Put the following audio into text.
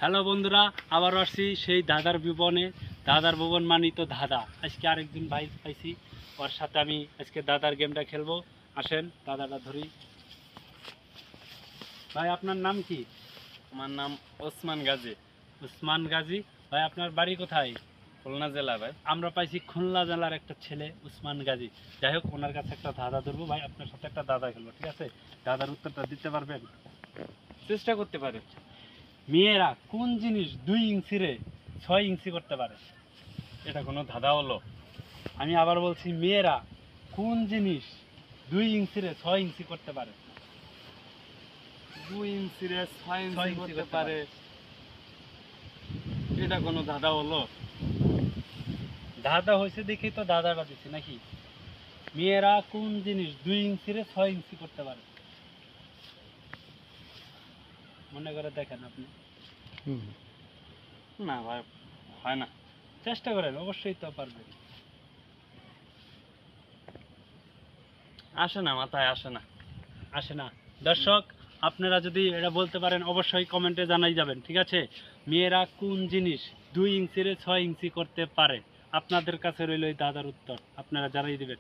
Hello বন্ধুরা, আবার আসছি সেই দাদার ভুবনে। দাদার ভুবন মানি তো দাদা। আজকে আরেকদিন ভাই পাইছি, ওর সাথে আমি আজকে দাদার গেমটা খেলবো। আসেন দাদাটা ধরি। ভাই আপনার নাম কি? আমার নাম ওসমান গাজী। উসমান গাজী। ভাই আপনার বাড়ি কোথায়? খুলনা জেলা ভাই। আমরা পাইছি খুলনা জেলার একটা ছেলে উসমান গাজী। যাই হোক, ওনার কাছে একটা দাদা ধরবো। ভাই আপনার সাথে একটা দাদা খেলবো, ঠিক আছে? দাদার উত্তরটা দিতে পারবেন? চেষ্টা করতে পারে। মেয়েরা কোন জিনিস 2 ইঞ্চিরে 6 ইঞ্চি করতে পারে? এটা কোনো ধাঁধা হলো? আমি আবার বলছি, মেয়েরা কোন জিনিস 2 ইঞ্চিরে 6 ইঞ্চি করতে পারে? 2 ইঞ্চিরে 6 ছয় ইঞ্চি ইঞ্চি করতে করতে পারে। এটা কোনো ধাঁধা হলো? দাদা হয়েছে দেখি তো দাদাটা দিচ্ছি নাকি। মেয়েরা কোন জিনিস 2 ইঞ্চিরে 6 ইঞ্চি করতে পারে? মনে করে দেখেন আপনি। না ভাই, হয় না। চেষ্টা করেন, অবশ্যই তো পারবেন। আসে না, মাথায় আসে না। আসে না। দর্শক, আপনারা যদি এটা বলতে পারেন অবশ্যই কমেন্টে জানাই যাবেন, ঠিক আছে? মেয়েরা কোন জিনিস 2 ইঞ্চিরে 6 ইঞ্চি করতে পারে? আপনাদের কাছে রইল এই দাদার উত্তর, আপনারা জানাই দিবেন।